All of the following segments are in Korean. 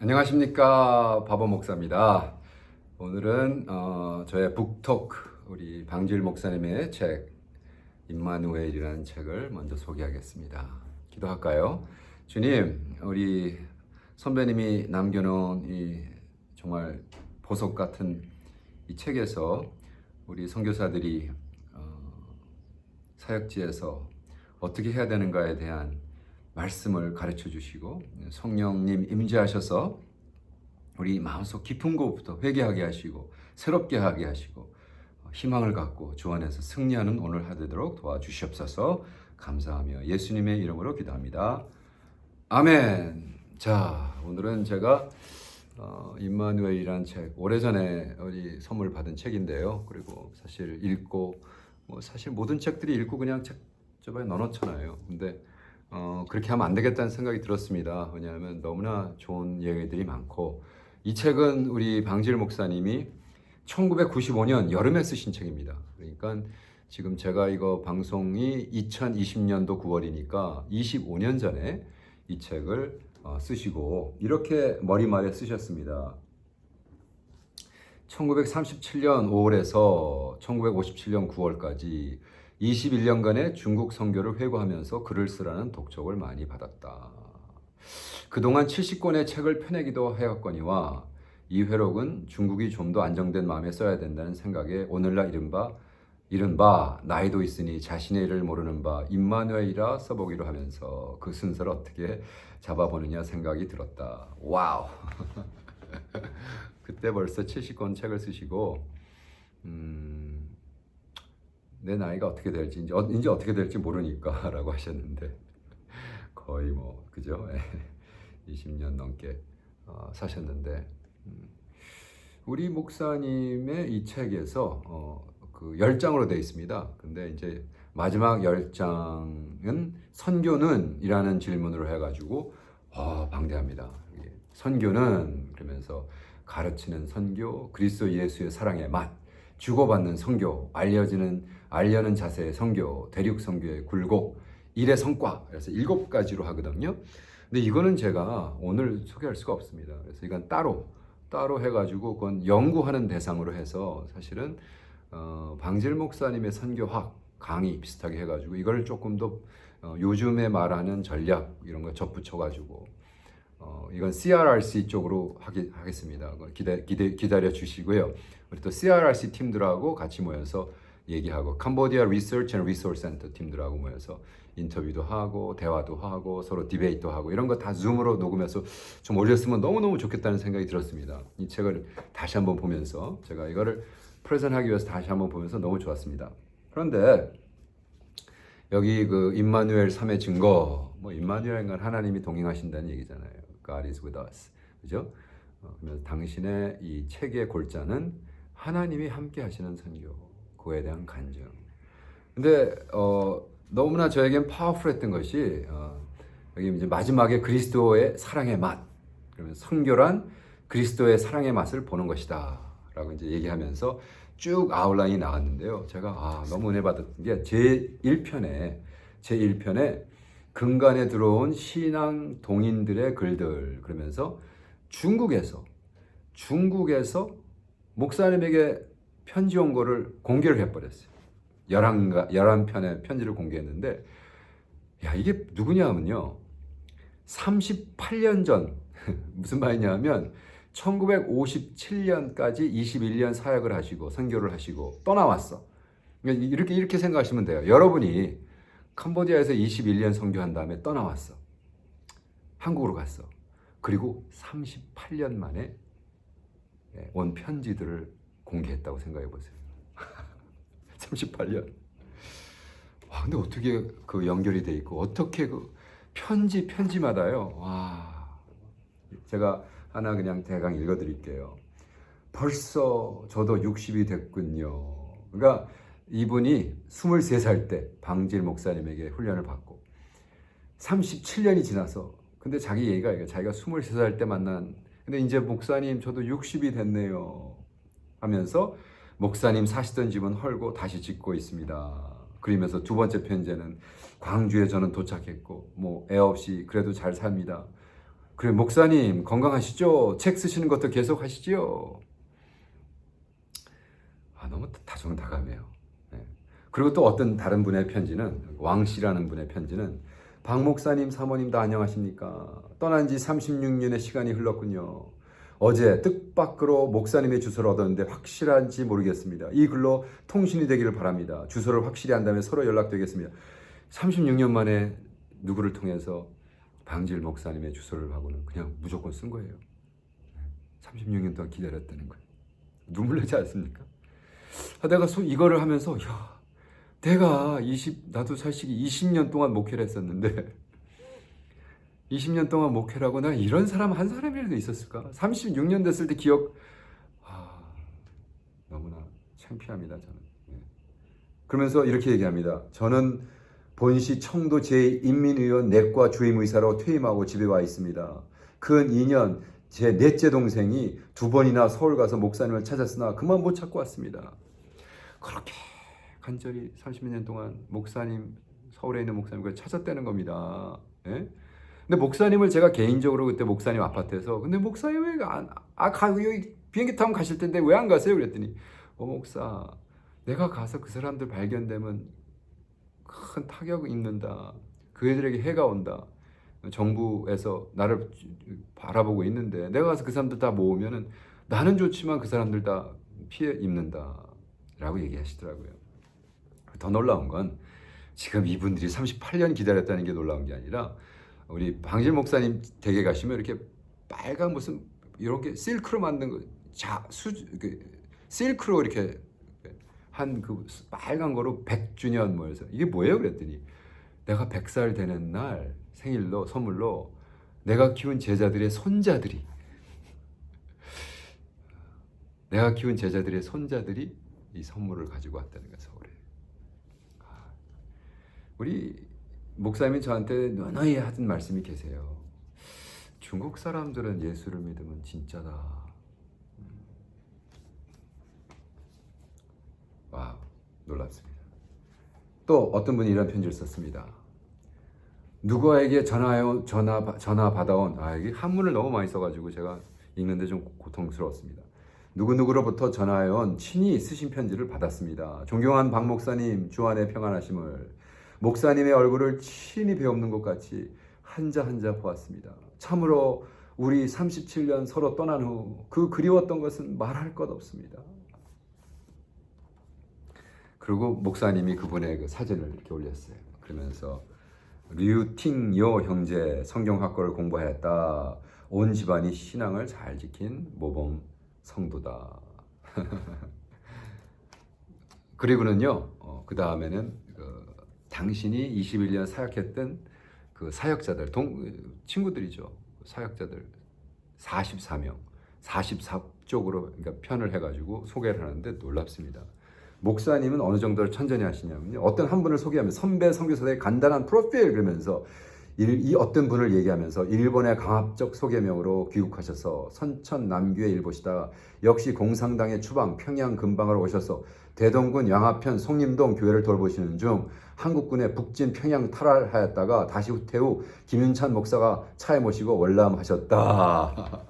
안녕하십니까, 바보 목사입니다. 오늘은 저의 북토크 우리 방질 목사님의 책 임마누엘이라는 책을 먼저 소개하겠습니다. 기도할까요? 주님, 우리 선배님이 남겨놓은 이 정말 보석 같은 이 책에서 우리 선교사들이 사역지에서 어떻게 해야 되는가에 대한 말씀을 가르쳐 주시고 성령님 임재하셔서 우리 마음속 깊은 곳부터 회개하게 하시고 새롭게 하게 하시고 희망을 갖고 주 안에서 승리하는 오늘 하루 되도록 도와주시옵소서. 감사하며 예수님의 이름으로 기도합니다. 아멘. 자, 오늘은 제가 임마누엘이라는 책 오래전에 우리 선물 받은 책인데요. 그리고 사실 읽고 사실 모든 책들이 읽고 그냥 책 저번에 넣어놓잖아요. 근데 그렇게 하면 안 되겠다는 생각이 들었습니다. 왜냐하면 너무나 좋은 얘기들이 많고 이 책은 우리 방질 목사님이 1995년 여름에 쓰신 책입니다. 그러니까 지금 제가 이거 방송이 2020년도 9월이니까 25년 전에 이 책을 쓰시고 이렇게 머리말에 쓰셨습니다. 1937년 5월에서 1957년 9월까지 21년간의 중국 선교를 회고하면서 글을 쓰라는 독촉을 많이 받았다. 그동안 70권의 책을 펴내기도 하였거니와 이 회록은 중국이 좀 더 안정된 마음에 써야 된다는 생각에 오늘날 이른바 나이도 있으니 자신의 일을 모르는 바 임마누엘이라 써보기로 하면서 그 순서를 어떻게 잡아보느냐 생각이 들었다. 와우! 그때 벌써 70권 책을 쓰시고 내 나이가 어떻게 될지 이제 어떻게 될지 모르니까 라고 하셨는데 거의 그죠? 20년 넘게 사셨는데 우리 목사님의 이 책에서 그 10장으로 되어 있습니다. 근데 이제 마지막 10장은 선교는 이라는 질문으로 해가지고 방대합니다. 선교는 그러면서 가르치는 선교, 그리스도 예수의 사랑의 맛, 주고받는 선교, 알려는 자세의 선교, 대륙 선교의 굴곡, 일의 성과. 그래서 7가지로 하거든요. 근데 이거는 제가 오늘 소개할 수가 없습니다. 그래서 이건 따로 해가지고 그건 연구하는 대상으로 해서 사실은 방질 목사님의 선교학 강의 비슷하게 해가지고 이걸 조금 더 요즘에 말하는 전략 이런 거 접붙여가지고 이건 CRRC 쪽으로 하겠습니다. 기다려 주시고요. 우리 또 CRRC 팀들하고 같이 모여서 얘기하고 캄보디아 리서치 앤 리소스 센터 팀들하고 모여서 인터뷰도 하고 대화도 하고 서로 디베이트도 하고 이런 거 다 줌으로 녹음해서 좀 올렸으면 너무너무 좋겠다는 생각이 들었습니다. 이 책을 다시 한번 보면서 제가 이거를 프레젠하기 위해서 다시 한번 보면서 너무 좋았습니다. 그런데 여기 그 임마누엘 3의 증거, 임마누엘은 하나님이 동행하신다는 얘기잖아요. God is with us. 그죠? 그러면서 당신의 이 책의 골자는 하나님이 함께 하시는 선교, 그에 대한 간증. 근데 너무나 저에겐 파워풀했던 것이 여기 이제 마지막에 그리스도의 사랑의 맛. 그러면 선교란 그리스도의 사랑의 맛을 보는 것이다. 라고 이제 얘기하면서 쭉 아웃라인이 나왔는데요. 제가 너무 은혜 받았던 게 제1편에 근간에 들어온 신앙 동인들의 글들 그러면서 중국에서 목사님에게 편지 온 거를 공개를 해버렸어요. 11편의 편지를 공개했는데 이게 누구냐 하면요. 38년 전 무슨 말이냐 하면 1957년까지 21년 사역을 하시고 선교를 하시고 떠나왔어. 그러니까 이렇게 생각하시면 돼요. 여러분이 캄보디아에서 21년 선교한 다음에 떠나왔어. 한국으로 갔어. 그리고 38년 만에 온 편지들을 공개했다고 생각해 보세요. 38년. 와, 근데 어떻게 그 연결이 돼 있고 어떻게 그 편지마다요. 와, 제가 하나 그냥 대강 읽어드릴게요. 벌써 저도 60이 됐군요. 그러니까 이분이 23살 때 방질 목사님에게 훈련을 받고 37년이 지나서 근데 자기 얘기가 자기가 23살 때 만난 근데 이제 목사님 저도 60이 됐네요 하면서 목사님 사시던 집은 헐고 다시 짓고 있습니다. 그러면서 두 번째 편지에는 광주에 저는 도착했고 애 없이 그래도 잘 삽니다. 그래, 목사님 건강하시죠? 책 쓰시는 것도 계속 하시죠? 너무 다정다감해요. 네. 그리고 또 어떤 다른 분의 편지는, 왕 씨라는 분의 편지는, 박 목사님, 사모님 다 안녕하십니까? 떠난 지 36년의 시간이 흘렀군요. 어제 뜻밖으로 목사님의 주소를 얻었는데 확실한지 모르겠습니다. 이 글로 통신이 되기를 바랍니다. 주소를 확실히 한다면 서로 연락되겠습니다. 36년 만에 누구를 통해서 방질 목사님의 주소를 하고는 그냥 무조건 쓴 거예요. 36년 동안 기다렸다는 거예요. 눈물 나지 않습니까? 내가 이거를 하면서 내가 나도 사실 20년 동안 목회를 했었는데 20년 동안 목회를 하고 나 이런 사람 한 사람이라도 있었을까? 36년 됐을 때 너무나 창피합니다, 저는. 그러면서 이렇게 얘기합니다. 저는 본시 청도 제 인민의원 내과 주임의사로 퇴임하고 집에 와 있습니다. 근 2년 제 넷째 동생이 2번이나 서울 가서 목사님을 찾았으나 그만 못 찾고 왔습니다. 그렇게 간절히 30년 동안 목사님, 서울에 있는 목사님을 찾았다는 겁니다. 예? 근데 목사님을 제가 개인적으로 그때 목사님 아파트에서 근데 목사님 왜 여기 비행기 타면 가실 텐데 왜 안 가세요? 그랬더니 목사 내가 가서 그 사람들 발견되면 큰 타격이 있는다. 그 애들에게 해가 온다. 정부에서 나를 바라보고 있는데 내가 가서 그 사람들 다 모으면은 나는 좋지만 그 사람들 다 피해 입는다 라고 얘기하시더라고요. 더 놀라운 건 지금 이분들이 38년 기다렸다는 게 놀라운 게 아니라 우리 방질 목사님 댁에 가시면 이렇게 빨간 무슨 이런 게 실크로 만든 거 실크로 이렇게 한 그 빨간 거로 100주년 뭐해서 이게 뭐예요? 그랬더니 내가 100살 되는 날 생일로 선물로 내가 키운 제자들의 손자들이 이 선물을 가지고 왔다는 거예요. 서울에. 우리 목사님이 저한테 누누이 하던 말씀이 계세요. 중국 사람들은 예수를 믿으면 진짜다. 와, 놀랍습니다. 또 어떤 분이 이런 편지를 썼습니다. 누구에게 전화 받아온 이게 한문을 너무 많이 써가지고 제가 읽는데 좀 고통스러웠습니다. 누구누구로부터 전화해온 친히 쓰신 편지를 받았습니다. 존경한 박 목사님, 주안의 평안하심을 목사님의 얼굴을 친히 배우는 것 같이 한자 한자 보았습니다. 참으로 우리 37년 서로 떠난 후 그 그리웠던 것은 말할 것 없습니다. 그리고 목사님이 그분의 그 사진을 이렇게 올렸어요. 그러면서 류팅요 형제 성경학과를 공부하였다. 온 집안이 신앙을 잘 지킨 모범 성도다. 그리고는요, 그 다음에는 당신이 21년 사역했던 그 사역자들, 친구들이죠. 사역자들 44명, 44쪽으로 그러니까 편을 해가지고 소개를 하는데 놀랍습니다. 목사님은 어느 정도를 천천히 하시냐면요. 어떤 한 분을 소개하면 선배 선교사들의 간단한 프로필 그러면서 이 어떤 분을 얘기하면서 일본의 강압적 소개명으로 귀국하셔서 선천 남규에 일보시다가 역시 공산당의 추방 평양 근방으로 오셔서 대동군 양화편 송림동 교회를 돌보시는 중 한국군의 북진 평양 탈환하였다가 다시 후퇴 후 김윤찬 목사가 차에 모시고 월남하셨다.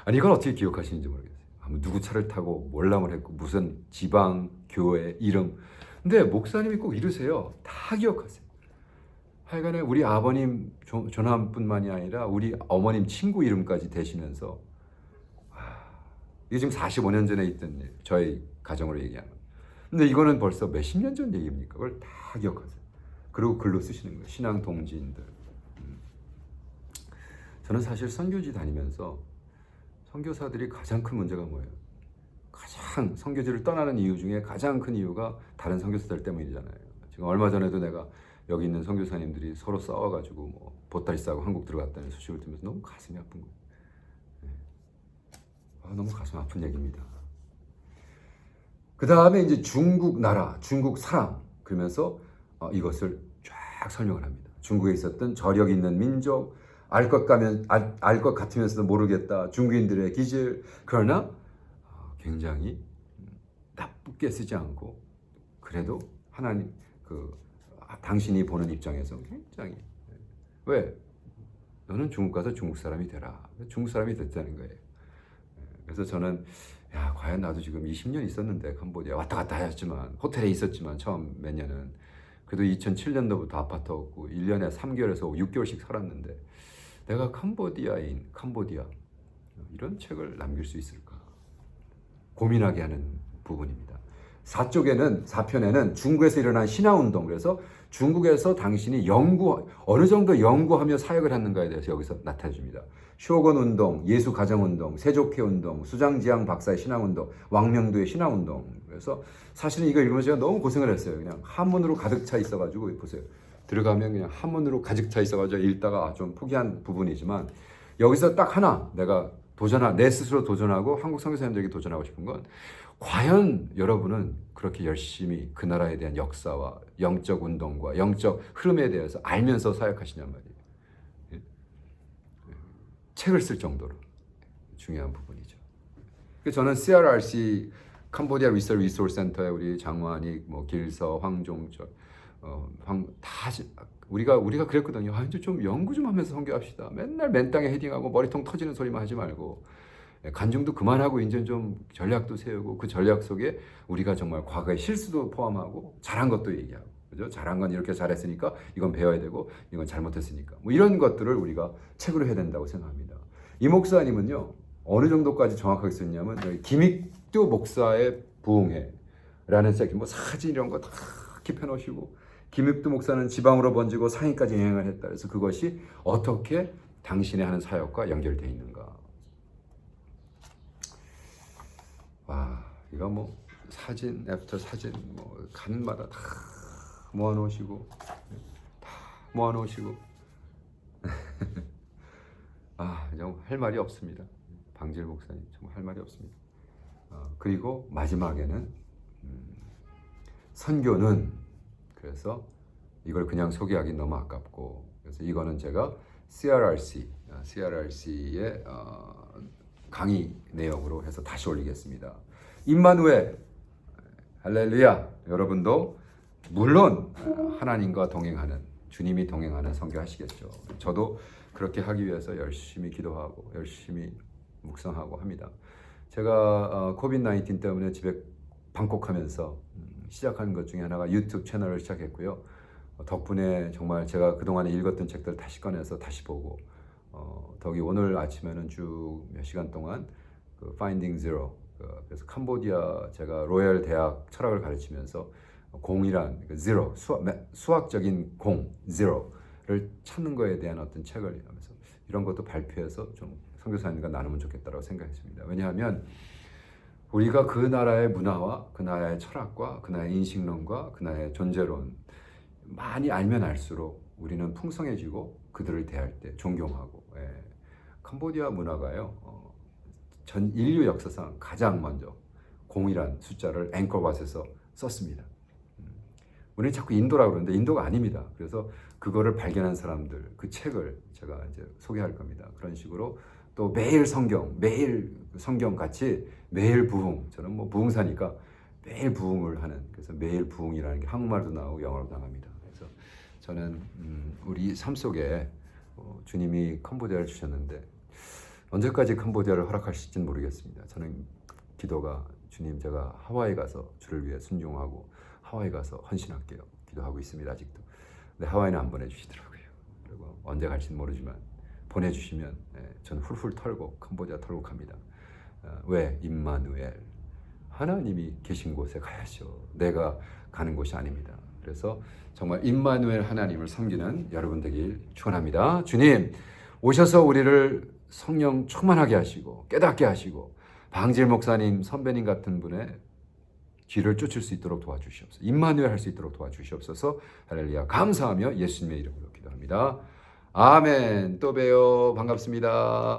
아니 이걸 어떻게 기억하시는지 모르겠어요. 누구 차를 타고 월남을 했고 무슨 지방 교회 이름. 근데 목사님이 꼭 이러세요. 다 기억하세요. 하여간에 우리 아버님 조남뿐만이 아니라 우리 어머님 친구 이름까지 대시면서 이게 지금 45년 전에 있던 일, 저희 가정으로 얘기하는. 근데 이거는 벌써 몇십 년 전 얘기입니까? 그걸 다 기억하세요. 그리고 글로 쓰시는 거예요. 신앙 동지인들. 저는 사실 선교지 다니면서 선교사들이 가장 큰 문제가 뭐예요? 가장 선교지를 떠나는 이유 중에 가장 큰 이유가 다른 선교사들 때문이잖아요. 지금 얼마 전에도 내가 여기 있는 선교사님들이 서로 싸워가지고 뭐 보따리 싸고 한국 들어갔다는 소식을 들으면서 너무 가슴이 아픈 거예요. 너무 가슴 아픈 얘기입니다. 그 다음에 이제 중국 나라, 중국 사람 그러면서 이것을 쫙 설명을 합니다. 중국에 있었던 저력 있는 민족, 알 것 같으면서도 모르겠다. 중국인들의 기질. 그러나 굉장히 나쁘게 쓰지 않고 그래도 하나님 당신이 보는 입장에서 굉장히 왜 너는 중국 가서 중국 사람이 되라. 중국 사람이 됐다는 거예요. 그래서 저는 야, 과연 나도 지금 20년 있었는데 캄보디아 왔다 갔다 하였지만 호텔에 있었지만 처음 몇 년은 그래도 2007년도부터 아파트 없고 1년에 3개월에서 6개월씩 살았는데 내가 캄보디아인 캄보디아 이런 책을 남길 수 있을까 고민하게 하는 부분입니다. 4편에는 중국에서 일어난 신화운동, 그래서 중국에서 당신이 어느 정도 연구하며 사역을 했는가에 대해서 여기서 나타내줍니다. 쇼건 운동, 예수 가정 운동, 세족회 운동, 수장지향 박사의 신앙운동, 왕명도의 신앙운동. 그래서 사실은 이거 읽으면서 제가 너무 고생을 했어요. 그냥 한문으로 가득 차 있어가지고 보세요. 들어가면 그냥 한문으로 가득 차 있어가지고 읽다가 좀 포기한 부분이지만 여기서 딱 하나 내가 내 스스로 도전하고 한국 선교사님들에게 도전하고 싶은 건 과연 여러분은 그렇게 열심히 그 나라에 대한 역사와 영적 운동과 영적 흐름에 대해서 알면서 사역하시냔 말이에요. 책을 쓸 정도로 중요한 부분이죠. 저는 CRRC 캄보디아 리서치 센터에 우리 장관이 길서, 황종철, 우리가 그랬거든요. 이제 좀 연구 좀 하면서 선교합시다. 맨날 맨 땅에 헤딩하고 머리통 터지는 소리만 하지 말고 간증도 그만하고 이제 좀 전략도 세우고 그 전략 속에 우리가 정말 과거의 실수도 포함하고 잘한 것도 얘기하고, 그죠? 잘한 건 이렇게 잘했으니까 이건 배워야 되고 이건 잘못했으니까 이런 것들을 우리가 책으로 해야 된다고 생각합니다. 이 목사님은요 어느 정도까지 정확하게 썼냐면 김익두 목사의 부흥회라는 책, 사진 이런 거 다 킵해놓으시고 김익두 목사는 지방으로 번지고 상해까지 여행을 했다. 그래서 그것이 어떻게 당신의 하는 사역과 연결되어 있는가. 와, 이거 사진 애프터 사진 가는 마다 다 모아놓으시고 정말 할 말이 없습니다. 방질 목사님 정말 할 말이 없습니다. 그리고 마지막에는 선교는, 그래서 이걸 그냥 소개하기 너무 아깝고, 그래서 이거는 제가 CRRC의 강의 내용으로 해서 다시 올리겠습니다. 임마누엘, 할렐루야. 여러분도 물론 하나님과 동행하는, 주님이 동행하는 선교하시겠죠. 저도 그렇게 하기 위해서 열심히 기도하고 열심히 묵상하고 합니다. 제가 코비드-19 때문에 집에 방콕하면서 시작한 것 중에 하나가 유튜브 채널을 시작했고요. 덕분에 정말 제가 그동안에 읽었던 책들 다시 꺼내서 다시 보고, 더기 오늘 아침에는 쭉 몇 시간 동안 그 Finding Zero, 그래서 캄보디아 제가 로열 대학 철학을 가르치면서 공이란 zero, 수학적인 공, zero를 찾는 거에 대한 어떤 책을 하면서 이런 것도 발표해서 좀 선교사님과 나누면 좋겠다고 생각했습니다. 왜냐하면 우리가 그 나라의 문화와 그 나라의 철학과 그 나라의 인식론과 그 나라의 존재론 많이 알면 알수록 우리는 풍성해지고 그들을 대할 때 존경하고, 캄보디아 문화가요 전 인류 역사상 가장 먼저 공이란 숫자를 앵커왓에서 썼습니다. 우리는 자꾸 인도라고 그러는데 인도가 아닙니다. 그래서 그거를 발견한 사람들, 그 책을 제가 이제 소개할 겁니다. 그런 식으로 또 매일 성경 같이 매일 부흥, 저는 부흥사니까 매일 부흥을 하는, 그래서 매일 부흥이라는 게 한국말도 나오고 영어로도 나갑니다. 그래서 저는 우리 삶 속에 주님이 캄보디아를 주셨는데 언제까지 캄보디아를 허락하실지는 모르겠습니다. 저는 기도가, 주님 제가 하와이 가서 주를 위해 순종하고 하와이 가서 헌신할게요. 기도하고 있습니다. 아직도. 근데 하와이는 안 보내주시더라고요. 그리고 언제 갈지는 모르지만 보내주시면 저는 훌훌 털고 캄보디아 털고 갑니다. 왜? 임마누엘, 하나님이 계신 곳에 가야죠. 내가 가는 곳이 아닙니다. 그래서 정말 임마누엘 하나님을 섬기는 여러분 되길 축원합니다. 주님 오셔서 우리를 성령 충만하게 하시고 깨닫게 하시고 방질 목사님, 선배님 같은 분의 길을 쫓을 수 있도록 도와주시옵소서. 임마누엘 할 수 있도록 도와주시옵소서. 할렐루야. 감사하며 예수님의 이름으로 기도합니다. 아멘. 또 봬요. 반갑습니다.